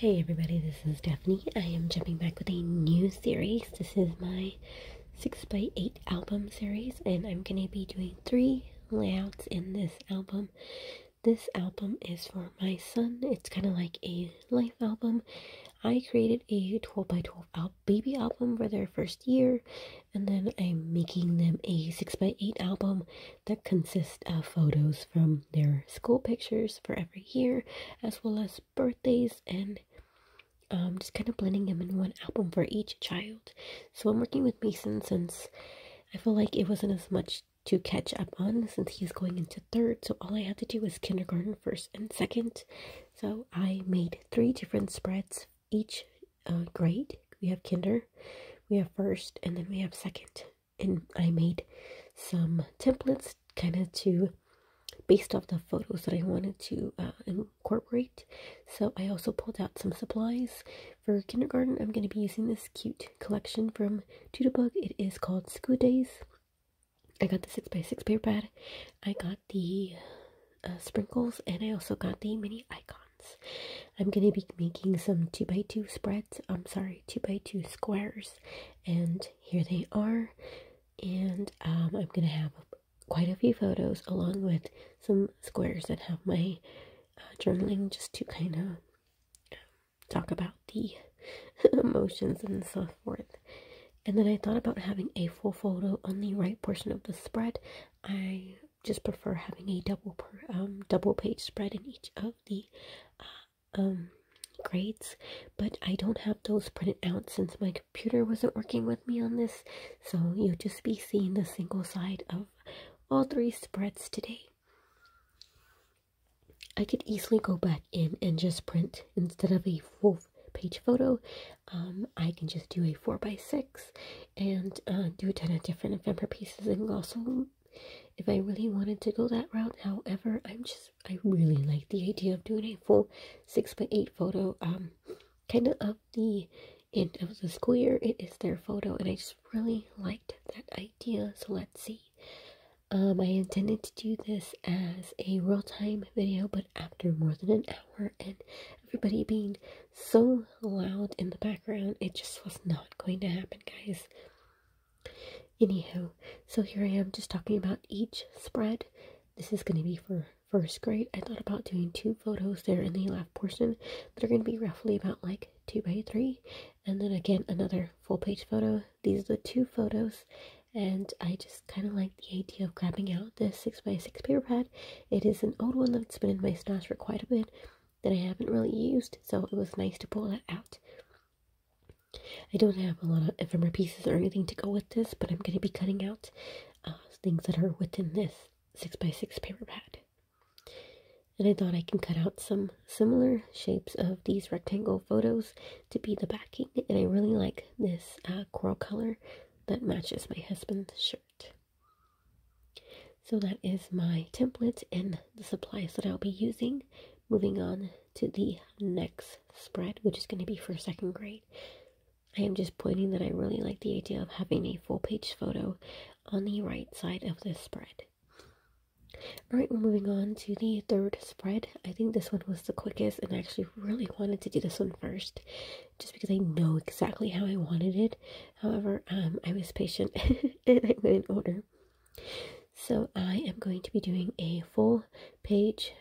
Hey everybody, this is Stephanie. I am jumping back with a new series. This is my 6x8 album series, and I'm going to be doing 3 layouts in this album. This album is for my son. It's kind of like a life album. I created a 12x12 baby album for their first year, and then I'm making them a 6x8 album that consists of photos from their school pictures for every year, as well as birthdays, and just kind of blending them in one album for each child. So I'm working with Mason since I feel like it wasn't as much to catch up on since he's going into 3rd. So all I had to do was kindergarten, 1st, and 2nd. So I made 3 different spreads, each grade. We have kinder, we have 1st, and then we have 2nd. And I made some templates kind of based off the photos that I wanted to incorporate. So I also pulled out some supplies. For kindergarten, I'm going to be using this cute collection from Doodlebug. It is called School Days. I got the 6x6 paper pad. I got the sprinkles, and I also got the mini icons. I'm going to be making some 2x2 spreads. 2x2 squares. And here they are. And I'm going to have quite a few photos along with some squares that have my journaling, just to kind of talk about the emotions and so forth. And then I thought about having a full photo on the right portion of the spread. I just prefer having a double page spread in each of the grades, but I don't have those printed out since my computer wasn't working with me on this, so you'll just be seeing the single side of all 3 spreads today. I could easily go back in and just print, instead of a full page photo, I can just do a 4x6 and do a ton of different ephemera pieces, and also if I really wanted to go that route. However, I really like the idea of doing a full 6x8 photo, kind of the end of the school year. It is their photo, and I just really liked that idea. So let's see. I intended to do this as a real-time video, but after more than an hour and everybody being so loud in the background, it just was not going to happen, guys. Anyhow, so here I am just talking about each spread. This is going to be for 1st grade. I thought about doing 2 photos there in the left portion that are going to be roughly about like 2x3, and then again another full page photo. These are the 2 photos, and I just kind of like the idea of grabbing out this 6x6 paper pad. It is an old one that's been in my stash for quite a bit that I haven't really used, so it was nice to pull that out. I don't have a lot of ephemera pieces or anything to go with this, but I'm going to be cutting out things that are within this 6x6 paper pad. And I thought I can cut out some similar shapes of these rectangle photos to be the backing. And I really like this coral color that matches my husband's shirt. So that is my template and the supplies that I'll be using. Moving on to the next spread, which is going to be for 2nd grade. I am just pointing that I really like the idea of having a full page photo on the right side of this spread. Alright, we're moving on to the 3rd spread. I think this one was the quickest, and I actually really wanted to do this one first, just because I know exactly how I wanted it. However, I was patient and I went in order. So I am going to be doing a full page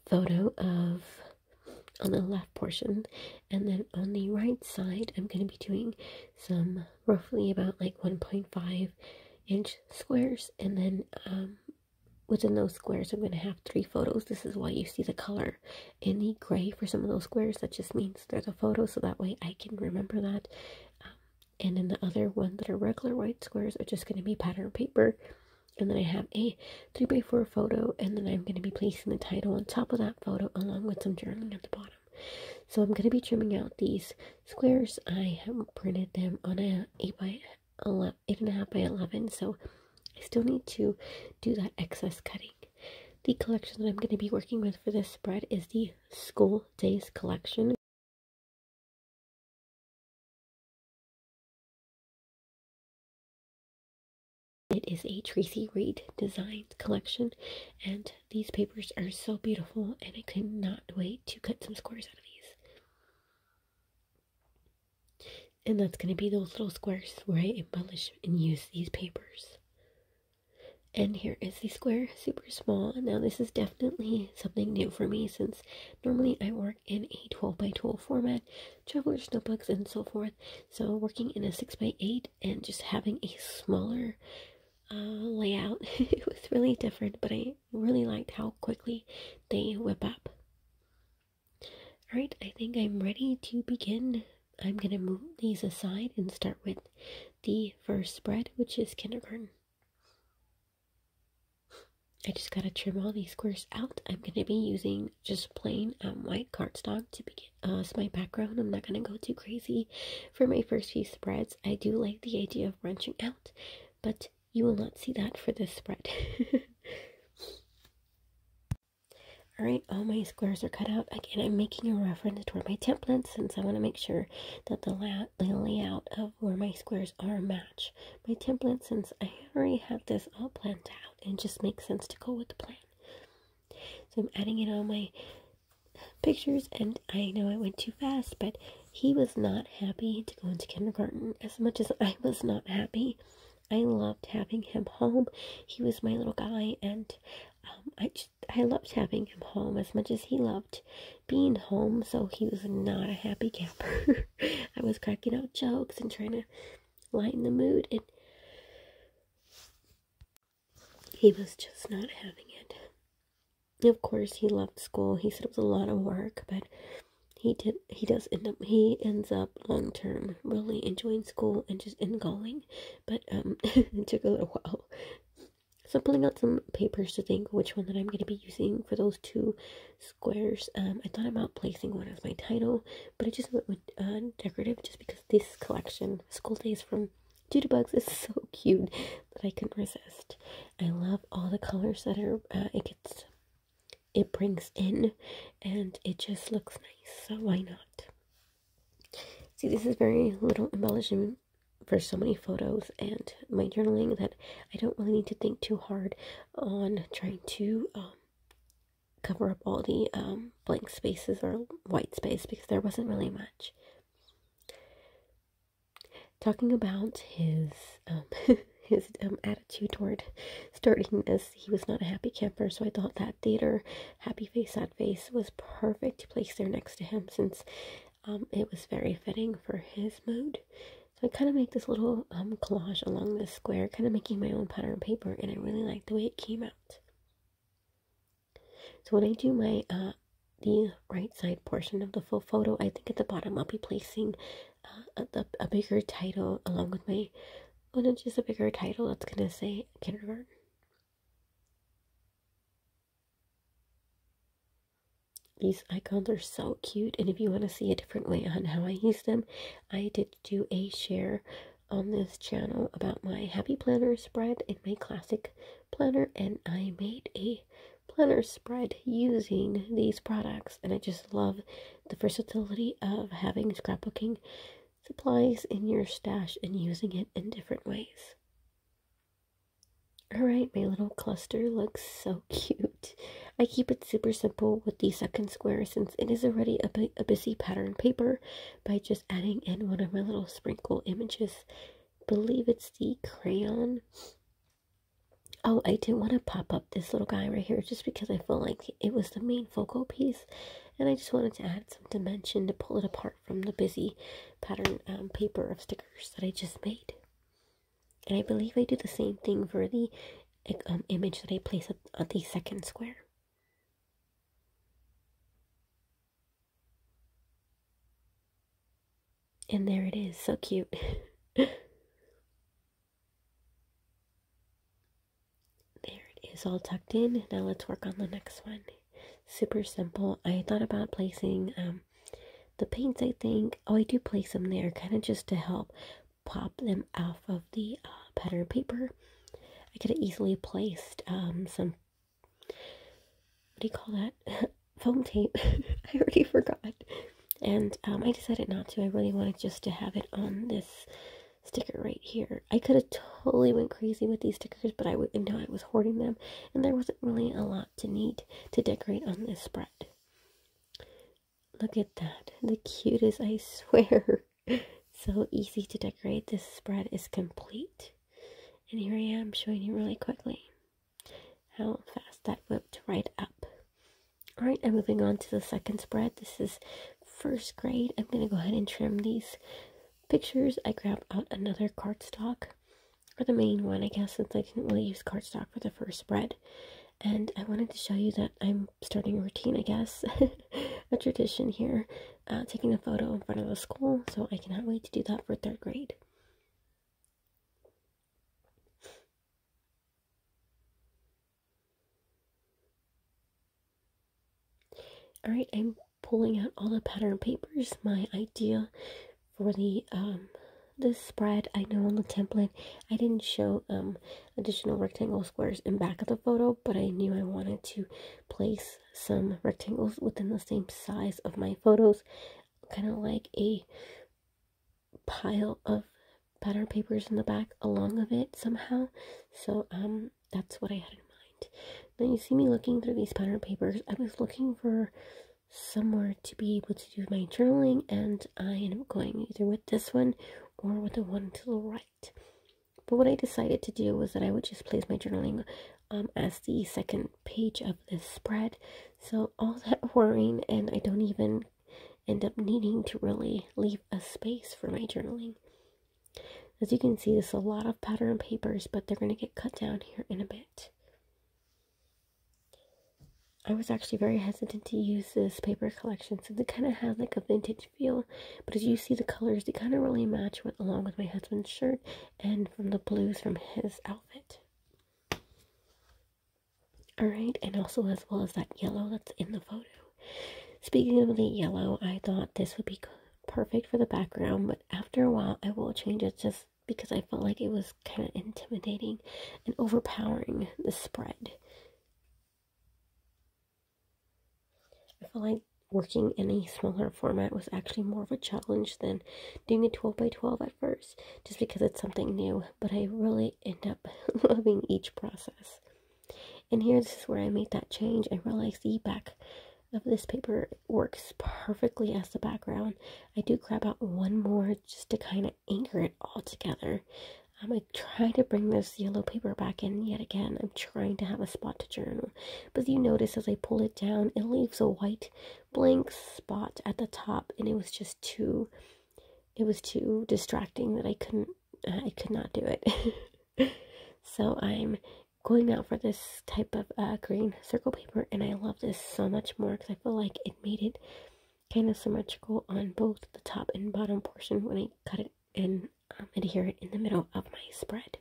photo of on the left portion, and then on the right side I'm going to be doing some roughly about like 1.5-inch squares, and then within those squares I'm going to have 3 photos. This is why you see the color in the gray for some of those squares. That just means there's a photo, so that way I can remember that. And then the other ones that are regular white squares are just going to be pattern paper. And then I have a 3x4 photo, and then I'm going to be placing the title on top of that photo along with some journaling at the bottom. So I'm going to be trimming out these squares. I have printed them on a 8.5 by 11, so I still need to do that excess cutting. The collection that I'm going to be working with for this spread is the School Days collection. It is a Tracy Reed designed collection, and these papers are so beautiful, and I could not wait to cut some squares out of these. And that's going to be those little squares where I embellish and use these papers. And here is the square, super small. Now this is definitely something new for me, since normally I work in a 12 by 12 format, traveler's notebooks and so forth. So working in a 6 by 8 and just having a smaller layout, it was really different, but I really liked how quickly they whip up. Alright, I think I'm ready to begin. I'm going to move these aside and start with the first spread, which is kindergarten. I just gotta trim all these squares out. I'm gonna be using just plain white cardstock to begin as my background. I'm not gonna go too crazy for my first few spreads. I do like the idea of branching out, but you will not see that for this spread. Alright, all my squares are cut out. Again, I'm making a reference toward my template, since I want to make sure that the layout of where my squares are match my template, since I already have this all planned out and it just makes sense to go with the plan. So I'm adding in all my pictures, and I know I went too fast, but he was not happy to go into kindergarten as much as I was not happy. I loved having him home. He was my little guy, and I loved having him home as much as he loved being home. So he was not a happy camper. I was cracking out jokes and trying to lighten the mood, and he was just not having it. Of course, he loved school. He said it was a lot of work, but he ends up long term really enjoying school and just going. But it took a little while. So I'm pulling out some papers to think which one that I'm going to be using for those two squares. I thought about placing one as my title, but I just went with decorative, just because this collection, School Days from Jitterbugs, is so cute that I couldn't resist. I love all the colors that are it brings in, and it just looks nice, so why not? See, this is very little embellishment for so many photos and my journaling that I don't really need to think too hard on trying to cover up all the blank spaces or white space, because there wasn't really much. Talking about his his attitude toward starting this, he was not a happy camper, so I thought that theater happy face sad face was perfect to place there next to him, since it was very fitting for his mood. So I kind of make this little collage along this square, kind of making my own pattern paper, and I really like the way it came out. So when I do my the right side portion of the full photo, I think at the bottom I'll be placing a bigger title along with my, just a bigger title that's gonna say kindergarten. These icons are so cute, and if you want to see a different way on how I use them, I did do a share on this channel about my happy planner spread and my classic planner, and I made a planner spread using these products, and I just love the versatility of having scrapbooking supplies in your stash and using it in different ways. Alright, my little cluster looks so cute. I keep it super simple with the second square, since it is already a busy pattern paper, by just adding in one of my little sprinkle images. I believe it's the crayon. Oh, I did want to pop up this little guy right here, just because I feel like it was the main focal piece, and I just wanted to add some dimension to pull it apart from the busy pattern paper of stickers that I just made. And I believe I do the same thing for the image that I place at the second square. And there it is, so cute. There it is, all tucked in. Now let's work on the next one. Super simple. I thought about placing the paints, I think. Oh, I do place them there, kind of just to help pop them off of the pattern paper. I could have easily placed some, what do you call that? Foam tape. I already forgot. And I decided not to. I really wanted just to have it on this sticker right here. I could have totally went crazy with these stickers, but I know I was hoarding them, and there wasn't really a lot to need to decorate on this spread. Look at that. The cutest, I swear. So easy to decorate. This spread is complete. And here I am showing you really quickly how fast that whipped right up. Alright, I'm moving on to the second spread. This is first grade. I'm going to go ahead and trim these pictures. I grabbed out another cardstock, or the main one, I guess, since I didn't really use cardstock for the first spread. And I wanted to show you that I'm starting a routine, I guess, a tradition here, taking a photo in front of the school, so I cannot wait to do that for third grade. Alright, I'm pulling out all the pattern papers. My idea for the this spread, I know on the template I didn't show additional rectangle squares in back of the photo, but I knew I wanted to place some rectangles within the same size of my photos, kind of like a pile of pattern papers in the back along of it somehow. So that's what I had in mind. Now you see me looking through these pattern papers. I was looking for somewhere to be able to do my journaling, and I ended up going either with this one or with the one to the right. But what I decided to do was that I would just place my journaling as the second page of this spread. So all that worrying, and I don't even end up needing to really leave a space for my journaling. As you can see, there's a lot of pattern papers, but they're going to get cut down here in a bit. I was actually very hesitant to use this paper collection since it kind of has like a vintage feel, but as you see the colors, they kind of really match with along with my husband's shirt and from the blues from his outfit. Alright, and also as well as that yellow that's in the photo. Speaking of the yellow, I thought this would be perfect for the background, but after a while I will change it just because I felt like it was kind of intimidating and overpowering the spread. I feel like working in a smaller format was actually more of a challenge than doing a 12 by 12 at first, just because it's something new, but I really end up loving each process. And here, this is where I made that change. I realized the back of this paper works perfectly as the background. I do grab out one more just to kind of anchor it all together. I try to bring this yellow paper back in yet again. I'm trying to have a spot to journal. But you notice as I pull it down, it leaves a white blank spot at the top. And it was just too distracting that I could not do it. So I'm going out for this type of green circle paper. And I love this so much more because I feel like it made it kind of symmetrical on both the top and bottom portion when I cut it and adhere it in the middle of my spread.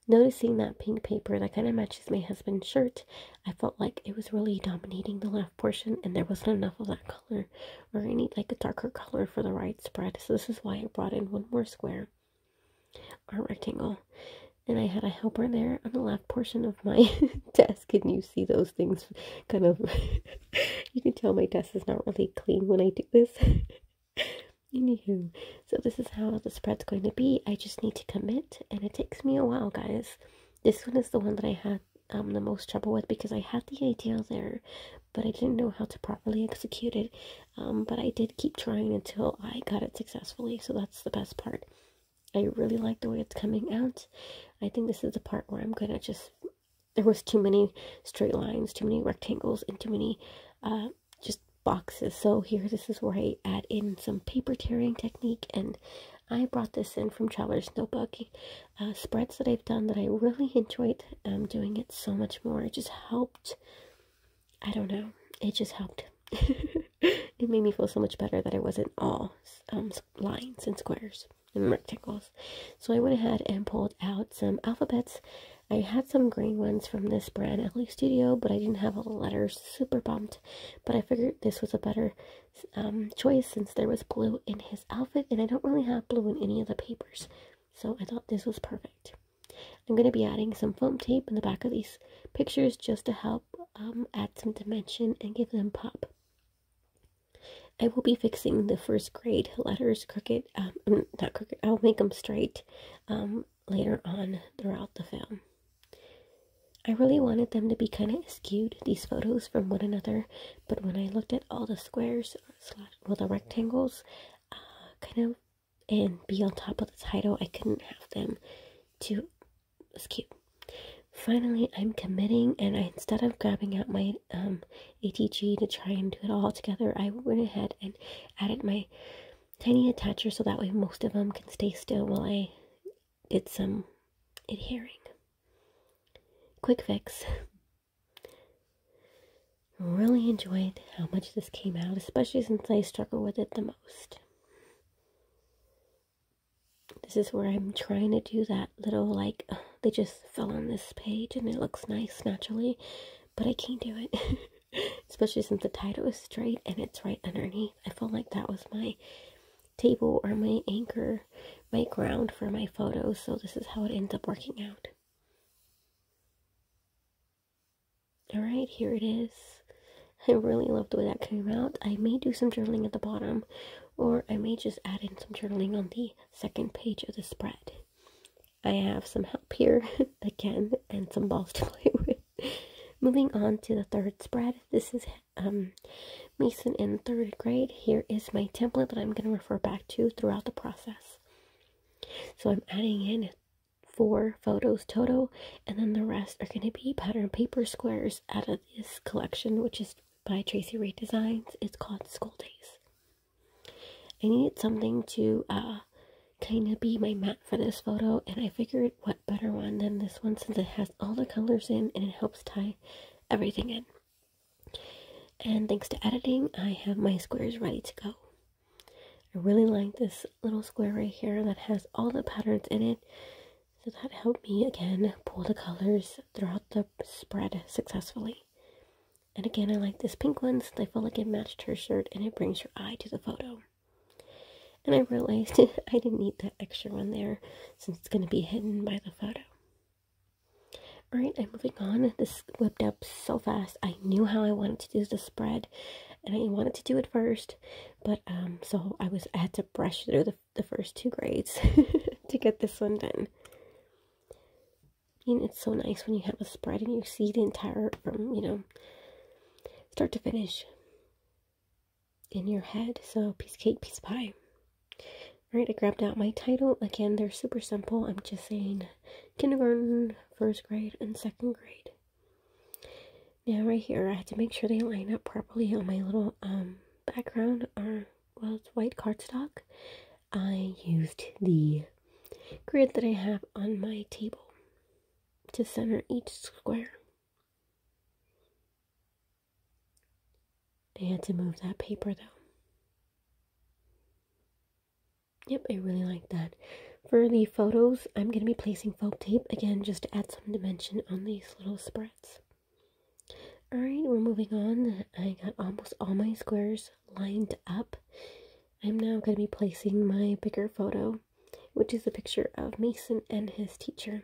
Noticing that pink paper that kind of matches my husband's shirt, I felt like it was really dominating the left portion and there wasn't enough of that color or any like a darker color for the right spread. So this is why I brought in one more square or rectangle. And I had a helper there on the left portion of my desk. And you see those things kind of, you can tell my desk is not really clean when I do this. Anywho, so this is how the spread's going to be. I just need to commit, and it takes me a while, guys. This one is the one that I had the most trouble with because I had the idea there, but I didn't know how to properly execute it. But I did keep trying until I got it successfully, so that's the best part. I really like the way it's coming out. I think this is the part where I'm gonna just, there was too many straight lines, too many rectangles, and too many just boxes. So here, this is where I add in some paper tearing technique, and I brought this in from Traveler's Notebook. Spreads that I've done that I really enjoyed doing it so much more. It just helped. I don't know. It just helped. It made me feel so much better that it wasn't all lines and squares and rectangles. So I went ahead and pulled out some alphabets. I had some green ones from this brand, LA Studio, but I didn't have all the letters. Super bummed. But I figured this was a better choice since there was blue in his outfit, and I don't really have blue in any of the papers. So I thought this was perfect. I'm going to be adding some foam tape in the back of these pictures just to help add some dimension and give them pop. I will be fixing the first grade letters crooked, not crooked, I'll make them straight later on throughout the film. I really wanted them to be kind of skewed, these photos, from one another, but when I looked at all the squares, well, the rectangles, kind of, and be on top of the title, I couldn't have them too skewed. Finally, I'm committing, and instead of grabbing out my ATG to try and do it all together, I went ahead and added my tiny attacher so that way most of them can stay still while I did some adhering. Quick fix. Really enjoyed how much this came out, especially since I struggle with it the most. This is where I'm trying to do that little, like, they just fell on this page and it looks nice naturally, but I can't do it. Especially since the title is straight and it's right underneath. I felt like that was my table or my anchor, my ground for my photos, so this is how it ends up working out. Alright, here it is. I really love the way that came out. I may do some journaling at the bottom, or I may just add in some journaling on the second page of the spread. I have some help here, again, and some balls to play with. Moving on to the third spread. This is Mason in third grade. Here is my template that I'm going to refer back to throughout the process. So I'm adding in 4 photos total, and then the rest are going to be pattern paper squares out of this collection, which is by Tracy Reed Designs. It's called School Days. I needed something to kind of be my mat for this photo, and I figured what better one than this one, since it has all the colors in and it helps tie everything in. And thanks to editing, I have my squares ready to go. I really like this little square right here that has all the patterns in it. So that helped me, again, pull the colors throughout the spread successfully. And again, I like this pink one since I feel like it matched her shirt and it brings your eye to the photo. And I realized I didn't need that extra one there since it's going to be hidden by the photo. Alright, I'm moving on. This whipped up so fast. I knew how I wanted to do the spread, and I wanted to do it first, but so I had to brush through the first 2 grades to get this one done. And it's so nice when you have a spread and you see the entire, from, you know, start to finish in your head. So, piece of cake, piece of pie. Alright, I grabbed out my title. Again, they're super simple. I'm just saying kindergarten, first grade, and second grade. Now, right here, I had to make sure they line up properly on my little background, or, well, it's white cardstock. I used the grid that I have on my table to center each square. I had to move that paper though. Yep, I really like that. For the photos, I'm going to be placing faux tape again just to add some dimension on these little spreads. Alright, we're moving on. I got almost all my squares lined up. I'm now going to be placing my bigger photo, which is a picture of Mason and his teacher.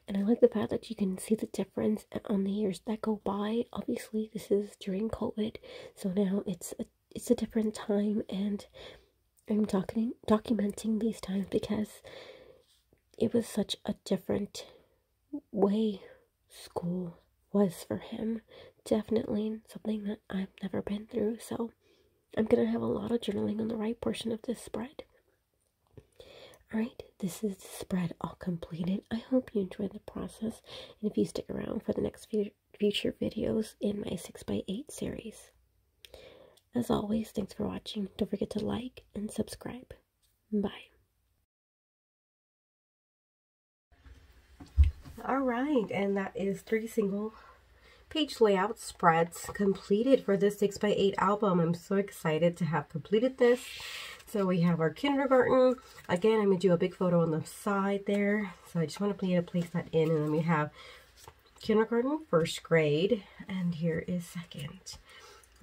And I like the fact that you can see the difference on the years that go by. Obviously, this is during COVID, so now it's a different time, and I'm documenting these times because it was such a different way school was for him. Definitely something that I've never been through, so I'm going to have a lot of journaling on the right portion of this spread. Alright, this is the spread all completed. I hope you enjoyed the process, and if you stick around for the next future videos in my 6x8 series. As always, thanks for watching. Don't forget to like and subscribe. Bye. Alright, and that is 3 single page layout spreads completed for this 6x8 album. I'm so excited to have completed this. So we have our kindergarten. Again, I'm going to do a big photo on the side there. So I just want to place that in. And then we have kindergarten, first grade. And here is second.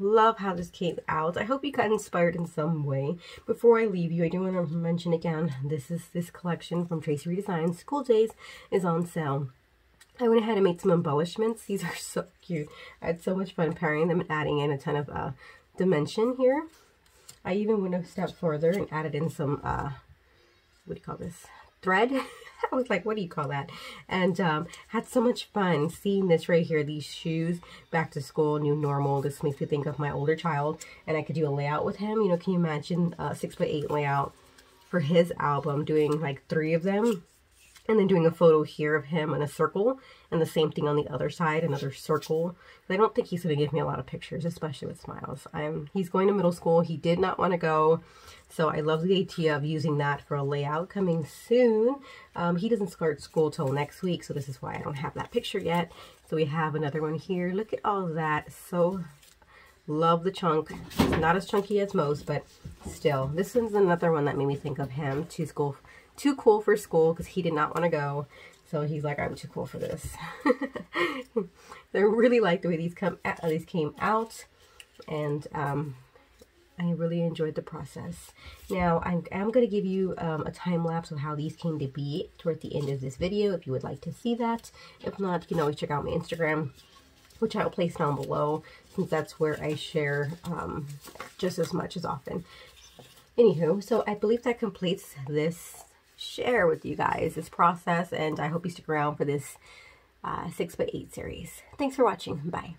Love how this came out. I hope you got inspired in some way. Before I leave you, I do want to mention again, this collection from Tracy Reed Designs, School Days, is on sale. I went ahead and made some embellishments. These are so cute. I had so much fun pairing them and adding in a ton of dimension here. I even went a step further and added in some, what do you call this? Thread? I was like, what do you call that? And had so much fun seeing this right here, these shoes, back to school, new normal. This makes me think of my older child, and I could do a layout with him. You know, can you imagine a 6x8 layout for his album, doing like 3 of them, and then doing a photo here of him in a circle, and the same thing on the other side, another circle. I don't think he's going to give me a lot of pictures, especially with smiles. He's going to middle school. He did not want to go, so I love the idea of using that for a layout coming soon. He doesn't start school till next week, so this is why I don't have that picture yet. So we have another one here. Look at all of that. So love the chunk. It's not as chunky as most, but still. This one's another one that made me think of him. Too cool for school, because he did not want to go. So he's like, I'm too cool for this. I really like the way these came out, and I really enjoyed the process. Now, I'm going to give you a time lapse of how these came to be toward the end of this video, if you would like to see that. If not, you can always check out my Instagram, which I will place down below, since that's where I share just as much as often. Anywho, so I believe that completes this share with you guys, this process, and I hope you stick around for this 6x8 series. Thanks for watching. Bye.